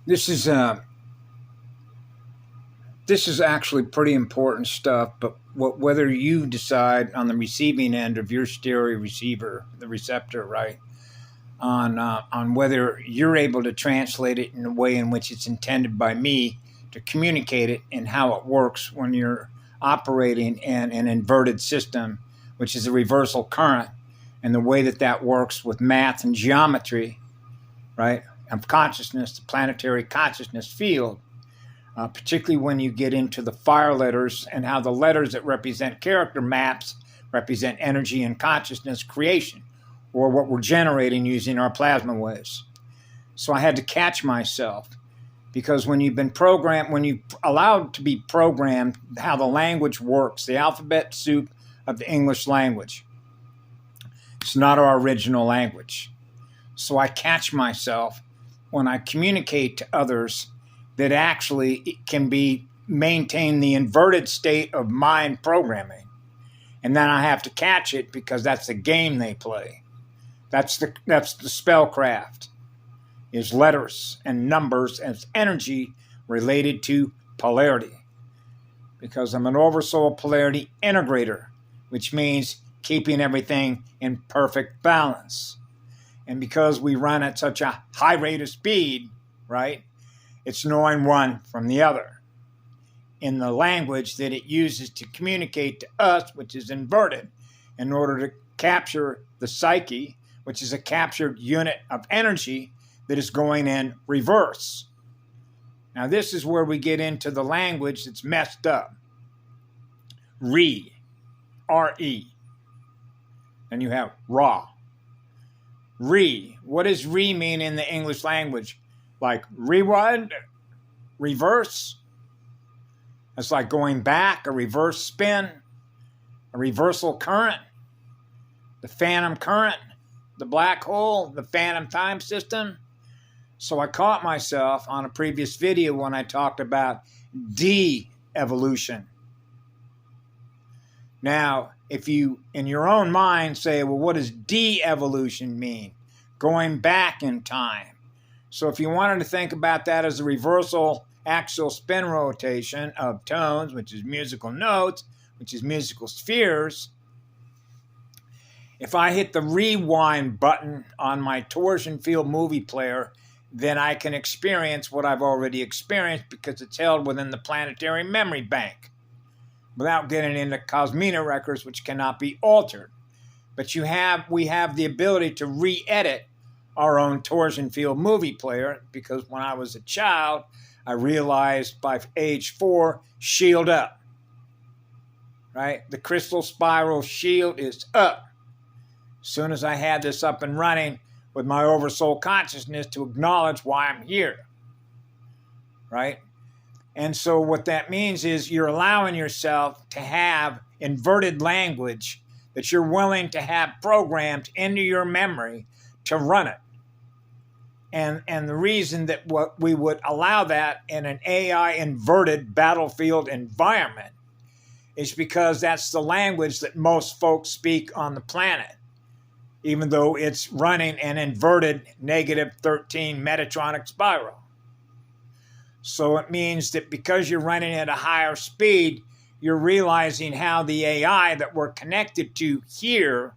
This is actually pretty important stuff, but whether you decide on the receiving end of your stereo receiver, the receptor, right, on whether you're able to translate it in a way in which it's intended by me to communicate it and how it works when you're operating in an inverted system, which is a reversal current, and the way that that works with math and geometry, right, of consciousness, the planetary consciousness field. Particularly when you get into the fire letters and how the letters that represent character maps represent energy and consciousness creation, or what we're generating using our plasma waves. So I had to catch myself, because when you've been programmed, when you're allowed to be programmed how the language works, the alphabet soup of the English language, it's not our original language. So I catch myself when I communicate to others that actually it can be maintain the inverted state of mind programming. And then I have to catch it because that's the game they play. That's the spellcraft, is letters and numbers as energy related to polarity. Because I'm an oversoul polarity integrator, which means keeping everything in perfect balance. And because we run at such a high rate of speed, right, it's knowing one from the other in the language that it uses to communicate to us, which is inverted, in order to capture the psyche, which is a captured unit of energy that is going in reverse. Now, this is where we get into the language that's messed up. Re, R-E. And you have raw. Re. What does re mean in the English language? Like rewind, reverse. It's like going back, a reverse spin, a reversal current, the phantom current, the black hole, the phantom time system. So I caught myself on a previous video when I talked about de-evolution. Now, if you, in your own mind, say, well, what does de-evolution mean? Going back in time. So if you wanted to think about that as a reversal axial spin rotation of tones, which is musical notes, which is musical spheres, if I hit the rewind button on my torsion field movie player, then I can experience what I've already experienced because it's held within the planetary memory bank without getting into Cosmina records, which cannot be altered. But we have the ability to re-edit our own torsion field movie player, because when I was a child, I realized by age 4, shield up, right? The crystal spiral shield is up. As soon as I had this up and running with my oversoul consciousness to acknowledge why I'm here, right? And so what that means is you're allowing yourself to have inverted language that you're willing to have programmed into your memory to run it. And the reason that what we would allow that in an AI inverted battlefield environment is because that's the language that most folks speak on the planet, even though it's running an inverted -13 Metatronic spiral. So it means that because you're running at a higher speed, you're realizing how the AI that we're connected to here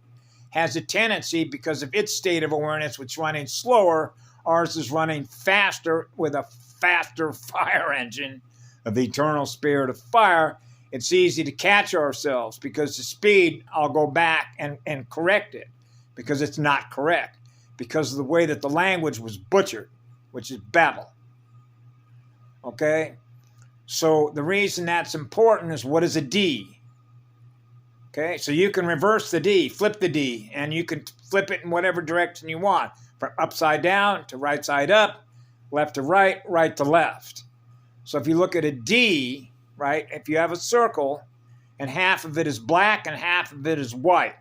has a tendency, because of its state of awareness, which is running slower, ours is running faster with a faster fire engine of the eternal spirit of fire. It's easy to catch ourselves because the speed, I'll go back and correct it because it's not correct, because of the way that the language was butchered, which is Babel. Okay? So the reason that's important is, what is a D? Okay, so you can reverse the D, flip the D, and you can flip it in whatever direction you want, from upside down to right side up, left to right, right to left. So if you look at a D, right, if you have a circle and half of it is black and half of it is white,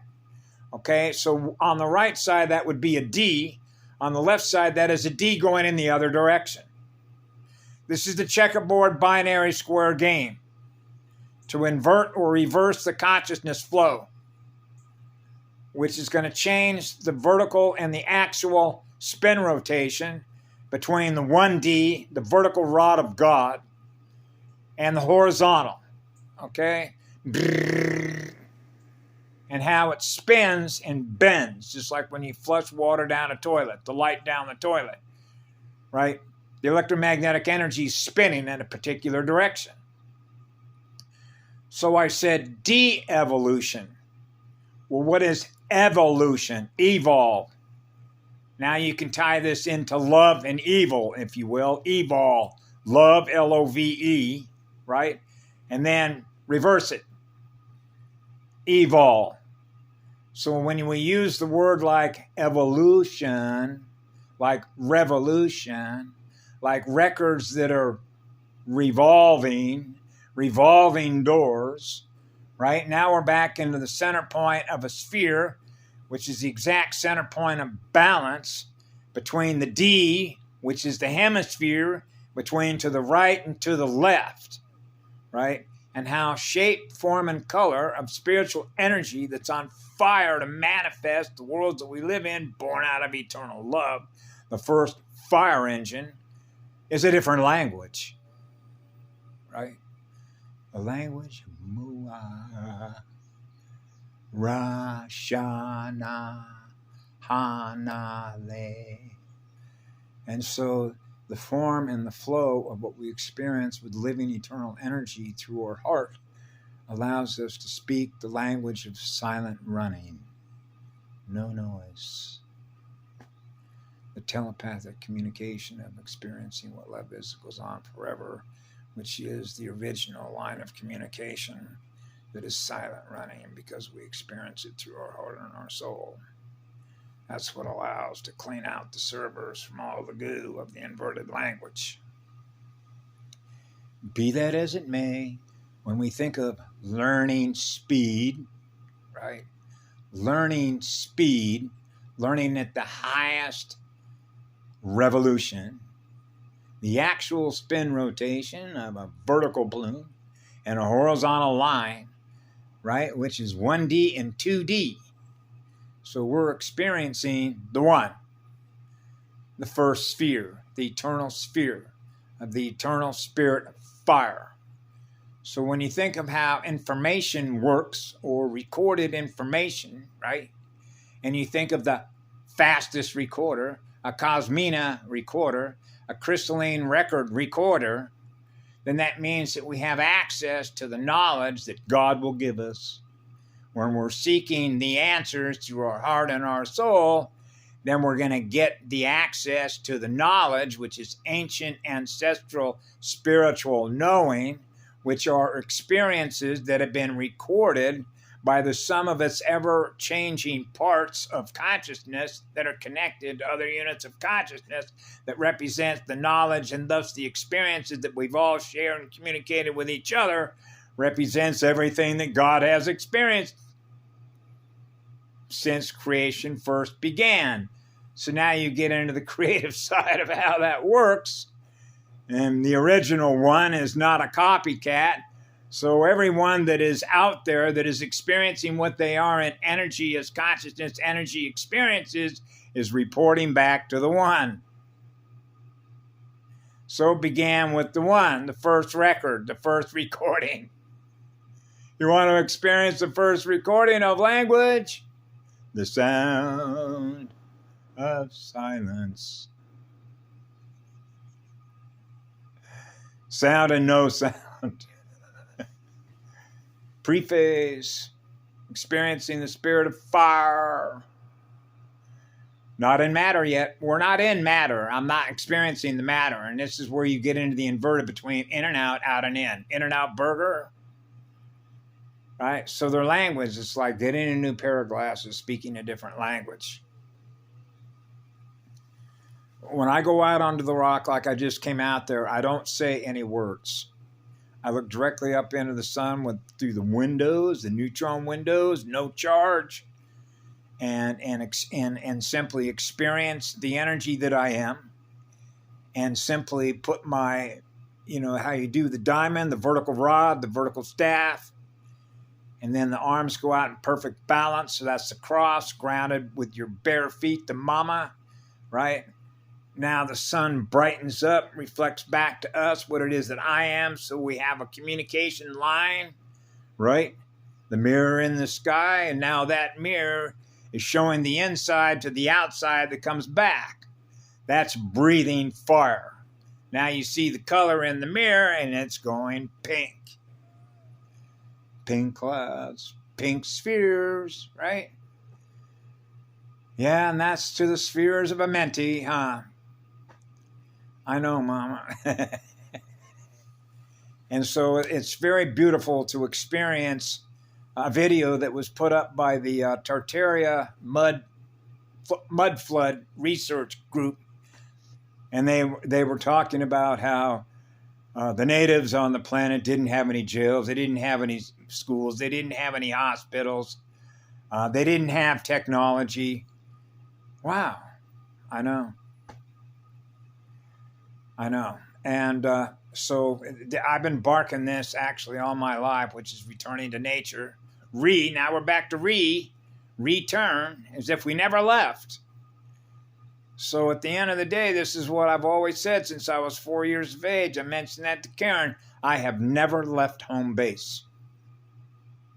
okay, so on the right side that would be a D, on the left side that is a D going in the other direction. This is the checkerboard binary square game to invert or reverse the consciousness flow, which is going to change the vertical and the actual spin rotation between the 1D, the vertical rod of God, and the horizontal, okay? And how it spins and bends, just like when you flush water down a toilet, the light down the toilet, right? The electromagnetic energy is spinning in a particular direction. So I said de-evolution. Well, what is evolution? Evolve. Now you can tie this into love and evil, if you will. Evolve. Love, L-O-V-E, right? And then reverse it. Evolve. So when we use the word like evolution, like revolution, like records that are revolving doors, right? Now we're back into the center point of a sphere, which is the exact center point of balance between the D, which is the hemisphere, between to the right and to the left, right? And how shape, form, and color of spiritual energy that's on fire to manifest the worlds that we live in, born out of eternal love, the first fire engine, is a different language, right? The language of Mu'ah, Rashana, Hanale. And so the form and the flow of what we experience with living eternal energy through our heart allows us to speak the language of silent running, no noise. The telepathic communication of experiencing what love is goes on forever, which is the original line of communication that is silent running because we experience it through our heart and our soul. That's what allows to clean out the servers from all the goo of the inverted language. Be that as it may, when we think of learning speed, right? Learning speed, learning at the highest revolution, the actual spin rotation of a vertical balloon and a horizontal line, right, which is 1D and 2D. So we're experiencing the one, the first sphere, the eternal sphere of the eternal spirit of fire. So when you think of how information works, or recorded information, right, and you think of the fastest recorder, a Cosmina recorder, a crystalline record recorder, then that means that we have access to the knowledge that God will give us. When we're seeking the answers through our heart and our soul, then we're going to get the access to the knowledge, which is ancient, ancestral, spiritual knowing, which are experiences that have been recorded by the sum of its ever-changing parts of consciousness that are connected to other units of consciousness that represent the knowledge, and thus the experiences that we've all shared and communicated with each other represents everything that God has experienced since creation first began. So now you get into the creative side of how that works. And the original one is not a copycat. So everyone that is out there that is experiencing what they are in energy as consciousness, energy experiences, is reporting back to the one. So it began with the one, the first record, the first recording. You want to experience the first recording of language? The sound of silence. Sound and no sound. Preface, experiencing the spirit of fire. Not in matter yet. We're not in matter. I'm not experiencing the matter. And this is where you get into the inverted between in and out and in. In and out burger. Right? So their language is like getting a new pair of glasses, speaking a different language. When I go out onto the rock like I just came out there, I don't say any words. I look directly up into the sun through the windows, the neutron windows, no charge, and simply experience the energy that I am, and simply put my, how you do the diamond, the vertical rod, the vertical staff, and then the arms go out in perfect balance. So that's the cross, grounded with your bare feet, the mama, right? Now the sun brightens up, reflects back to us what it is that I am, so we have a communication line, right? The mirror in the sky, and now that mirror is showing the inside to the outside that comes back. That's breathing fire. Now you see the color in the mirror, and it's going pink. Pink clouds, pink spheres, right? Yeah, and that's to the spheres of a mentee, huh? I know, Mama. And so it's very beautiful to experience a video that was put up by the Tartaria mud flood research group, and they were talking about how the natives on the planet didn't have any jails, they didn't have any schools, they didn't have any hospitals, they didn't have technology. Wow, I know. And so I've been barking this actually all my life, which is returning to nature. Now we're back to return, as if we never left. So at the end of the day, this is what I've always said since I was 4 years of age. I mentioned that to Karen. I have never left home base.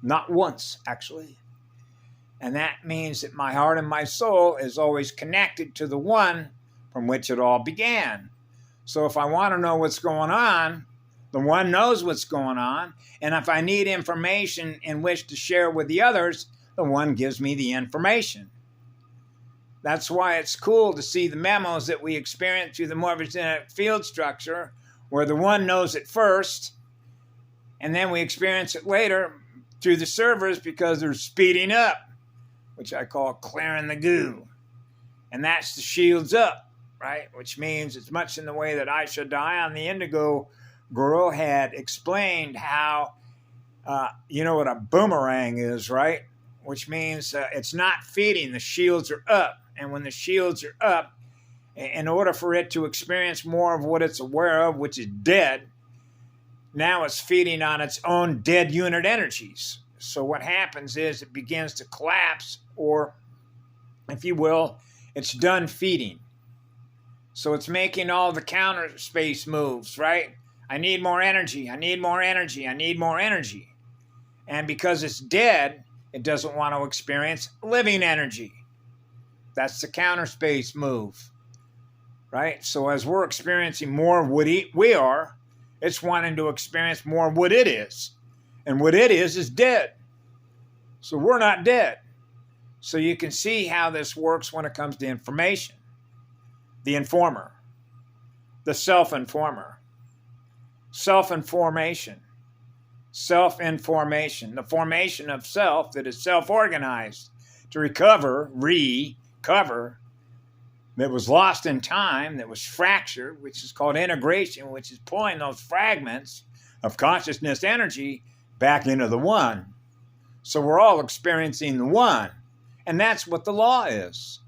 Not once, actually. And that means that my heart and my soul is always connected to the one from which it all began. So if I want to know what's going on, the one knows what's going on. And if I need information in which to share with the others, the one gives me the information. That's why it's cool to see the memos that we experience through the morphogenetic field structure, where the one knows it first, and then we experience it later through the servers because they're speeding up, which I call clearing the goo. And that's the shields up, right? Which means it's much in the way that I Shall Die on the Indigo Girl had explained how, you know what a boomerang is, right? Which means it's not feeding, the shields are up. And when the shields are up, in order for it to experience more of what it's aware of, which is dead, now it's feeding on its own dead unit energies. So what happens is it begins to collapse, or, if you will, it's done feeding. So it's making all the counter space moves, right? I need more energy. I need more energy. I need more energy. And because it's dead, it doesn't want to experience living energy. That's the counter space move, right? So as we're experiencing more of what we are, it's wanting to experience more of what it is. And what it is dead. So we're not dead. So you can see how this works when it comes to information. The informer, the self-informer, self-information, self-information, the formation of self that is self-organized to recover that was lost in time, that was fractured, which is called integration, which is pulling those fragments of consciousness energy back into the one. So we're all experiencing the one. And that's what the law is.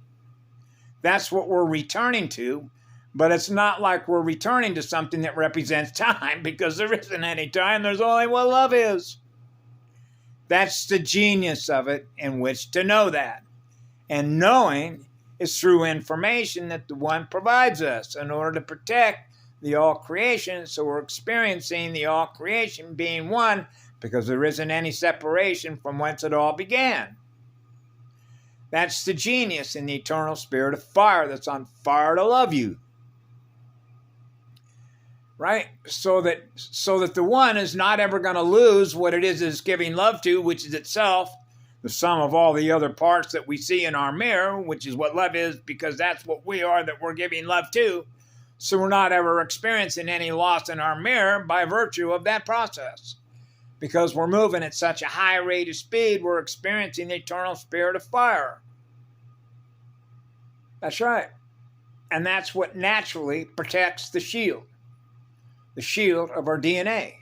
That's what we're returning to. But it's not like we're returning to something that represents time, because there isn't any time. There's only what love is. That's the genius of it, in which to know that. And knowing is through information that the one provides us in order to protect the all creation. So we're experiencing the all creation being one, because there isn't any separation from whence it all began. That's the genius in the eternal spirit of fire that's on fire to love you. Right? So that the one is not ever going to lose what it is it's giving love to, which is itself, the sum of all the other parts that we see in our mirror, which is what love is, because that's what we are that we're giving love to. So we're not ever experiencing any loss in our mirror by virtue of that process. Because we're moving at such a high rate of speed, we're experiencing the eternal spirit of fire. That's right. And that's what naturally protects the shield of our DNA,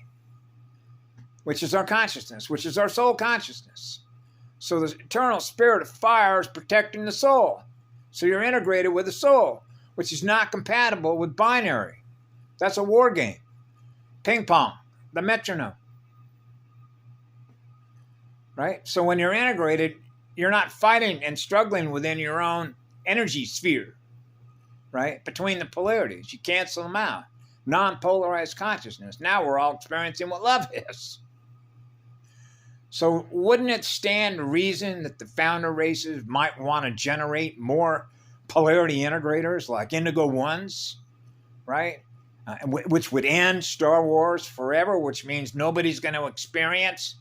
which is our consciousness, which is our soul consciousness. So the eternal spirit of fire is protecting the soul. So you're integrated with the soul, which is not compatible with binary. That's a war game. Ping pong, the metronome. Right? So when you're integrated, you're not fighting and struggling within your own energy sphere. right? Between the polarities. You cancel them out. Non-polarized consciousness. Now we're all experiencing what love is. So wouldn't it stand to reason that the founder races might want to generate more polarity integrators like Indigo Ones, right? Which would end Star Wars forever, which means nobody's going to experience,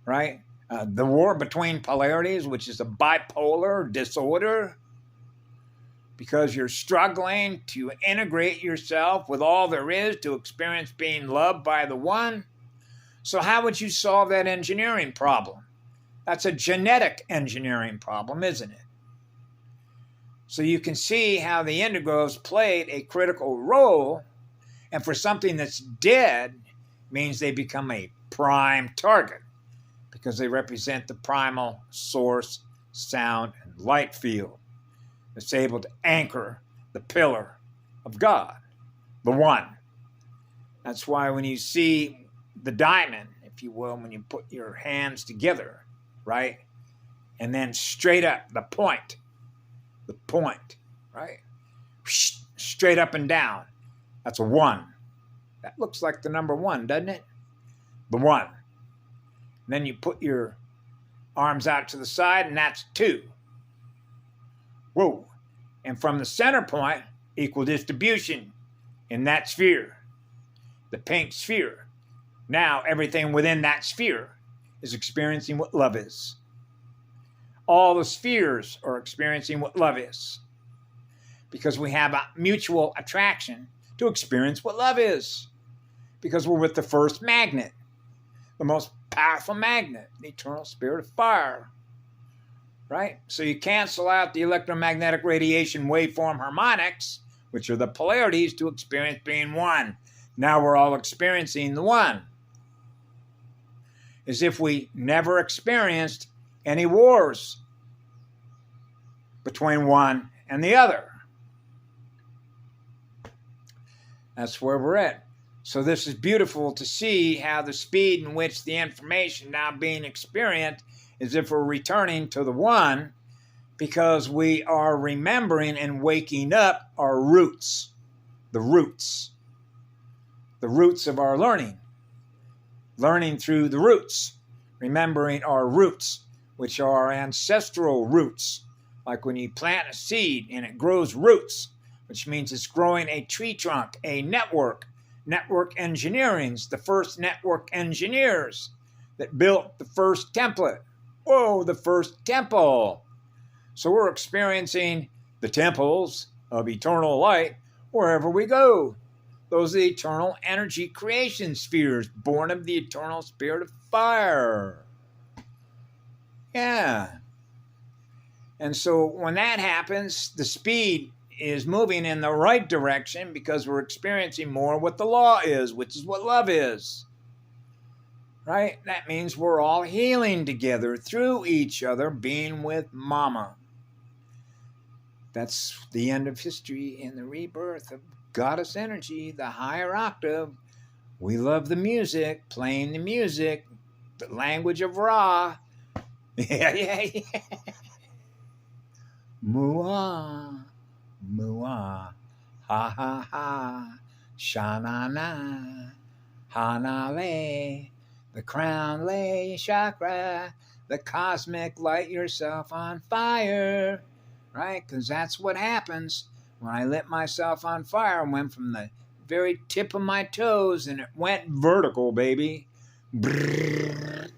right? The war between polarities, which is a bipolar disorder, because you're struggling to integrate yourself with all there is to experience being loved by the one. So how would you solve that engineering problem? That's a genetic engineering problem, isn't it? So you can see how the indigos played a critical role, and for something that's dead means they become a prime target because they represent the primal source, sound, and light field that's able to anchor the pillar of God, the one. That's why when you see the diamond, if you will, when you put your hands together, right? And then straight up, the point, right? Straight up and down. That's a one. That looks like the number one, doesn't it? The one. And then you put your arms out to the side, and that's two. Whoa. And from the center point, equal distribution in that sphere, the pink sphere. Now everything within that sphere is experiencing what love is. All the spheres are experiencing what love is, because we have a mutual attraction to experience what love is, because we're with the first magnet, the most powerful magnet, the eternal spirit of fire, right? So you cancel out the electromagnetic radiation waveform harmonics, which are the polarities, to experience being one. Now we're all experiencing the one, as if we never experienced any wars between one and the other. That's where we're at. So this is beautiful to see how the speed in which the information now being experienced is if we're returning to the one, because we are remembering and waking up our roots, the roots of our learning through the roots, remembering our roots, which are our ancestral roots. Like when you plant a seed and it grows roots, which means it's growing a tree trunk, a network. Network engineering's the first network engineers that built the first template. Whoa, the first temple. So we're experiencing the temples of eternal light wherever we go. Those are the eternal energy creation spheres, born of the eternal spirit of fire. Yeah. And so when that happens, the speed is moving in the right direction because we're experiencing more what the law is, which is what love is. Right? That means we're all healing together through each other, being with Mama. That's the end of history and the rebirth of goddess energy, the higher octave. We love the music, playing the music, the language of Ra. Yeah. Mua, mua, ha ha ha, sha-na-na, ha-na-le, the crown lay chakra, the cosmic light yourself on fire, right? Because that's what happens when I lit myself on fire. I went from the very tip of my toes and it went vertical, baby. Brrr,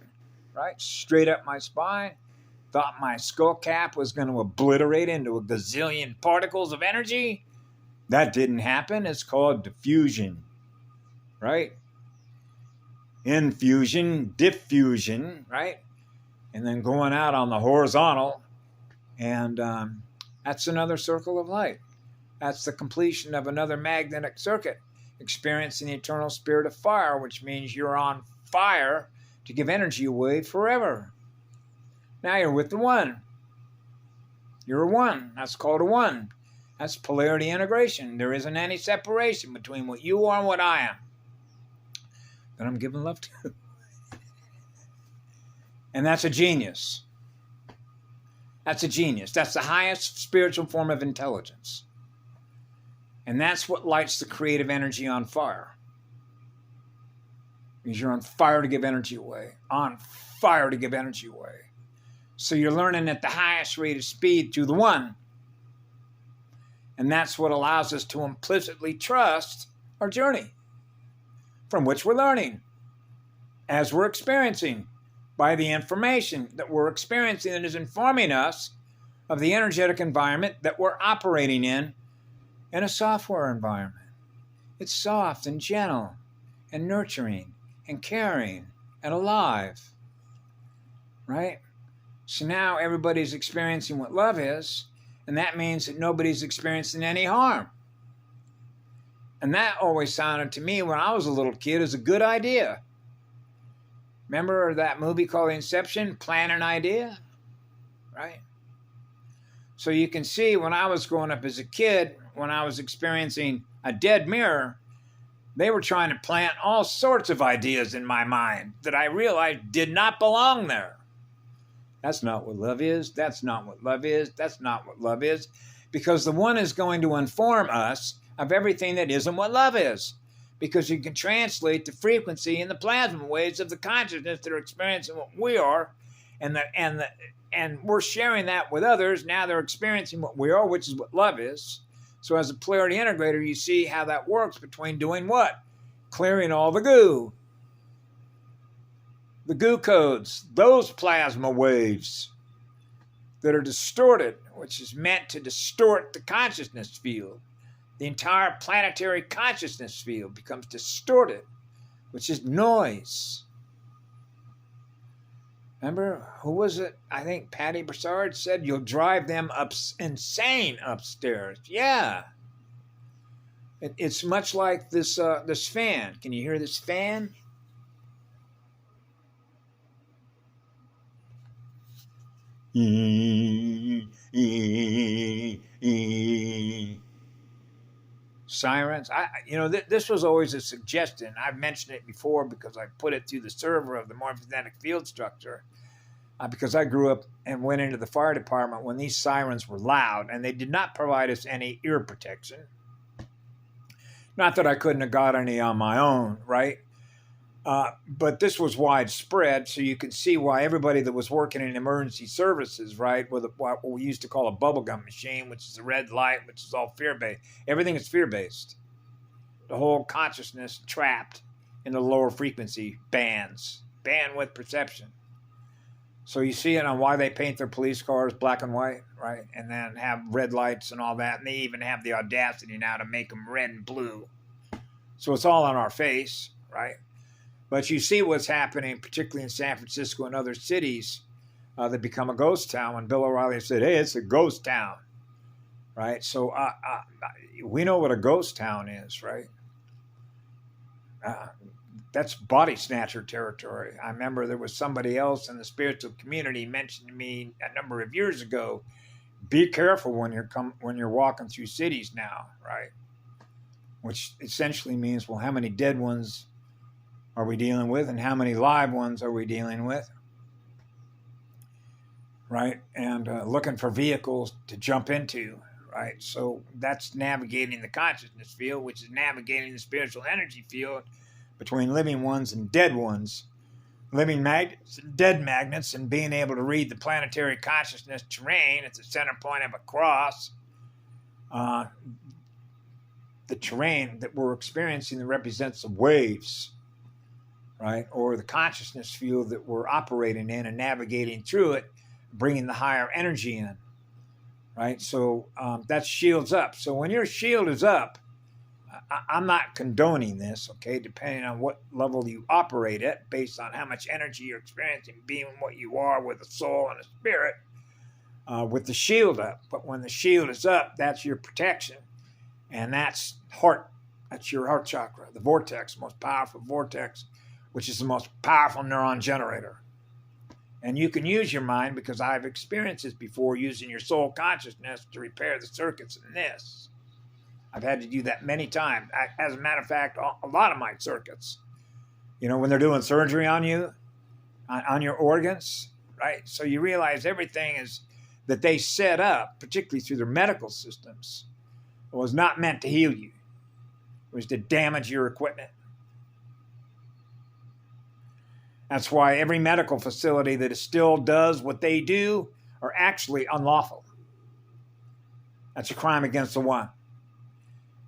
right? Straight up my spine. Thought my skull cap was going to obliterate into a gazillion particles of energy. That didn't happen. It's called diffusion, right? Infusion, diffusion, right? And then going out on the horizontal. And that's another circle of light. That's the completion of another magnetic circuit, experiencing the eternal spirit of fire, which means you're on fire to give energy away forever. Now you're with the one. You're a one. That's called a one. That's polarity integration. There isn't any separation between what you are and what I am that I'm giving love to. And that's a genius. That's a genius. That's the highest spiritual form of intelligence. And that's what lights the creative energy on fire. Because you're on fire to give energy away. On fire to give energy away. So you're learning at the highest rate of speed through the one. And that's what allows us to implicitly trust our journey, from which we're learning, as we're experiencing, by the information that we're experiencing that is informing us of the energetic environment that we're operating in a software environment. It's soft and gentle and nurturing and caring and alive, right? So now everybody's experiencing what love is, and that means that nobody's experiencing any harm. And that always sounded to me when I was a little kid as a good idea. Remember that movie called Inception, Plan an Idea? Right? So you can see when I was growing up as a kid, when I was experiencing a dead mirror, they were trying to plant all sorts of ideas in my mind that I realized did not belong there. That's not what love is. That's not what love is. That's not what love is. Because the one is going to inform us of everything that isn't what love is. Because you can translate the frequency and the plasma waves of the consciousness that are experiencing what we are, and we're sharing that with others. Now they're experiencing what we are, which is what love is. So as a polarity integrator, you see how that works between doing what? Clearing all the goo. The goo codes, those plasma waves that are distorted, which is meant to distort the consciousness field. The entire planetary consciousness field becomes distorted, which is noise. Remember, who was it? I think Patty Broussard said, you'll drive them insane upstairs. Yeah. It's much like this fan. Can you hear this fan? Sirens. This was always a suggestion. I've mentioned it before because I put it through the server of the morphogenetic field structure. Because I grew up and went into the fire department when these sirens were loud, and they did not provide us any ear protection. Not that I couldn't have got any on my own, right? But this was widespread, so you can see why everybody that was working in emergency services, right, with what we used to call a bubblegum machine, which is a red light, which is all fear-based. Everything is fear-based. The whole consciousness trapped in the lower frequency bands, bandwidth perception. So you see it on why they paint their police cars black and white, right, and then have red lights and all that, and they even have the audacity now to make them red and blue. So it's all on our face, right? But you see what's happening, particularly in San Francisco and other cities that become a ghost town. When Bill O'Reilly said, hey, it's a ghost town, right? So we know what a ghost town is, right? That's body snatcher territory. I remember there was somebody else in the spiritual community mentioned to me a number of years ago, be careful when you're walking through cities now, right? Which essentially means, well, how many dead ones are we dealing with, and how many live ones are we dealing with, right? And looking for vehicles to jump into, right? So that's navigating the consciousness field, which is navigating the spiritual energy field between living ones and dead ones, living magnets and dead magnets, and being able to read the planetary consciousness terrain at the center point of a cross. The terrain that we're experiencing that represents the waves, right? Or the consciousness field that we're operating in and navigating through it, bringing the higher energy in, right? So that shields up. So when your shield is up, I'm not condoning this, okay, depending on what level you operate at, based on how much energy you're experiencing, being what you are with a soul and a spirit, with the shield up. But when the shield is up, that's your protection. And that's heart. That's your heart chakra, the vortex, most powerful vortex, which is the most powerful neuron generator. And you can use your mind, because I've experienced this before, using your soul consciousness to repair the circuits in this. I've had to do that many times. As a matter of fact, a lot of my circuits, when they're doing surgery on you, on your organs, right? So you realize everything is that they set up, particularly through their medical systems, It was not meant to heal you. It was to damage your equipment. That's why every medical facility that still does what they do are actually unlawful. That's a crime against the one.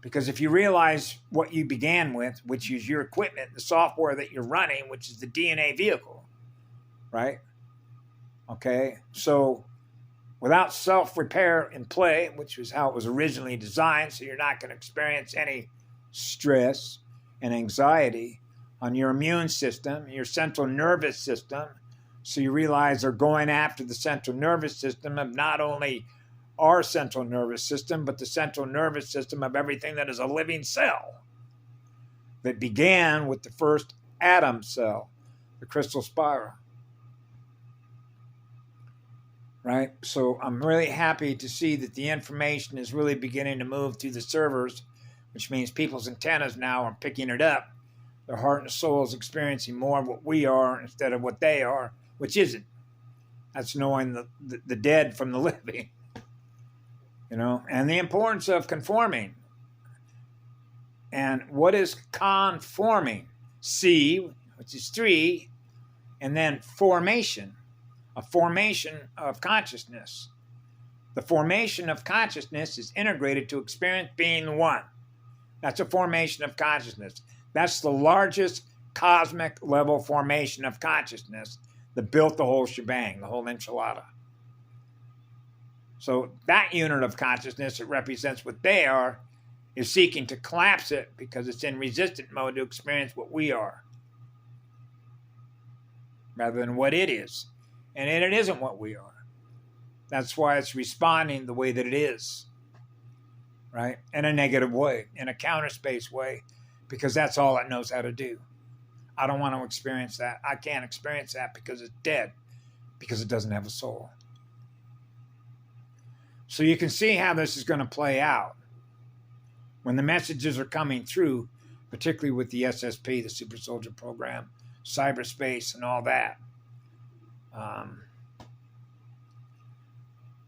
Because if you realize what you began with, which is your equipment, the software that you're running, which is the DNA vehicle, right? Okay, so without self-repair in play, which was how it was originally designed, so you're not going to experience any stress and anxiety on your immune system, your central nervous system. So you realize they're going after the central nervous system of not only our central nervous system, but the central nervous system of everything that is a living cell that began with the first atom cell, the crystal spiral. Right? So I'm really happy to see that the information is really beginning to move through the servers, which means people's antennas now are picking it up. Their heart and soul is experiencing more of what we are instead of what they are, which isn't. That's knowing the dead from the living. And the importance of conforming. And what is conforming? C, which is 3, and then formation. A formation of consciousness. The formation of consciousness is integrated to experience being one. That's a formation of consciousness. That's the largest cosmic level formation of consciousness that built the whole shebang, the whole enchilada. So that unit of consciousness that represents what they are is seeking to collapse it because it's in resistant mode to experience what we are rather than what it is. And it isn't what we are. That's why it's responding the way that it is, right? In a negative way, in a counter space way, because that's all it knows how to do. I don't want to experience that. I can't experience that because it's dead, because it doesn't have a soul. So you can see how this is going to play out. When the messages are coming through, particularly with the SSP, the Super Soldier Program, cyberspace, and all that.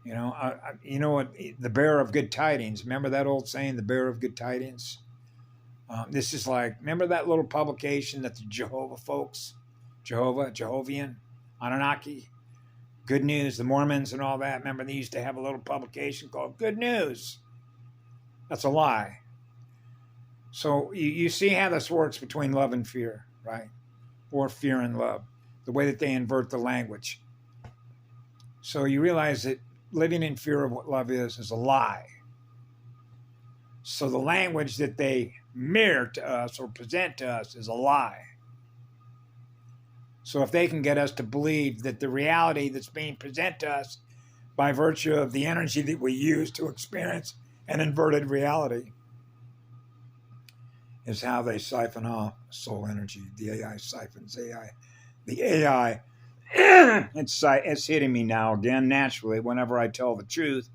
What? The bearer of good tidings. Remember that old saying, the bearer of good tidings? This is like, remember that little publication that the Jehovian, Anunnaki, Good News, the Mormons and all that. Remember they used to have a little publication called Good News. That's a lie. So you see how this works between love and fear, right? Or fear and love. The way that they invert the language. So you realize that living in fear of what love is a lie. So the language that they mirror to us or present to us is a lie. So if they can get us to believe that the reality that's being presented to us by virtue of the energy that we use to experience an inverted reality is how they siphon off soul energy. The AI siphons AI. The AI, it's hitting me now again naturally whenever I tell the truth.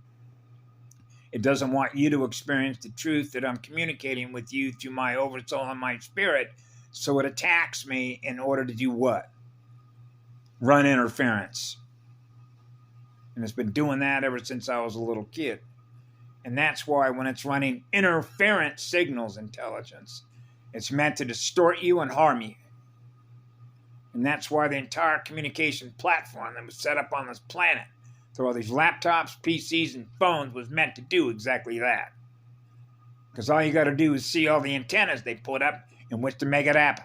It doesn't want you to experience the truth that I'm communicating with you through my oversoul and my spirit. So it attacks me in order to do what? Run interference. And it's been doing that ever since I was a little kid. And that's why when it's running interference signals intelligence, it's meant to distort you and harm you. And that's why the entire communication platform that was set up on this planet through all these laptops, PCs, and phones was meant to do exactly that. Because all you got to do is see all the antennas they put up in which to make it happen.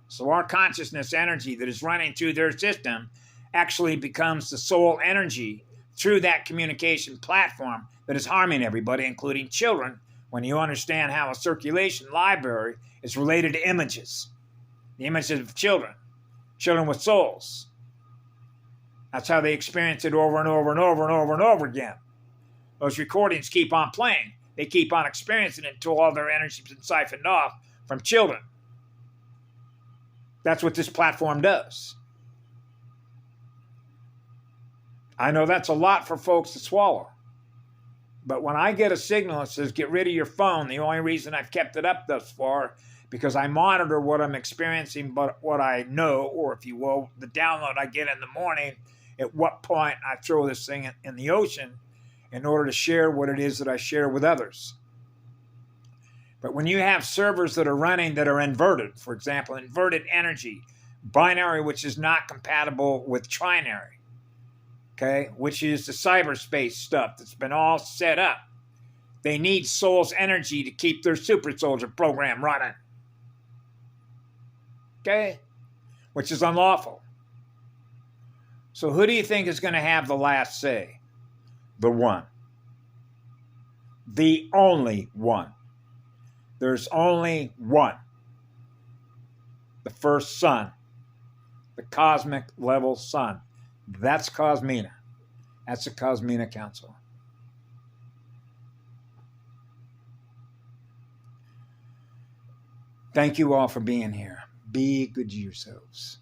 So our consciousness energy that is running through their system actually becomes the soul energy through that communication platform that is harming everybody, including children, when you understand how a circulation library is related to images. The images of children with souls. That's how they experience it over and over and over and over and over again. Those recordings keep on playing. They keep on experiencing it until all their energy has been siphoned off from children. That's what this platform does. I know that's a lot for folks to swallow. But when I get a signal that says, get rid of your phone, the only reason I've kept it up thus far, because I monitor what I'm experiencing, but what I know, or if you will, the download I get in the morning, at what point I throw this thing in the ocean in order to share what it is that I share with others. But when you have servers that are running that are inverted, for example, inverted energy, binary, which is not compatible with trinary, okay, which is the cyberspace stuff that's been all set up. They need soul's energy to keep their super soldier program running, okay, which is unlawful. So who do you think is going to have the last say? The one. The only one. There's only one. The first sun. The cosmic level sun. That's Cosmina. That's the Cosmina Council. Thank you all for being here. Be good to yourselves.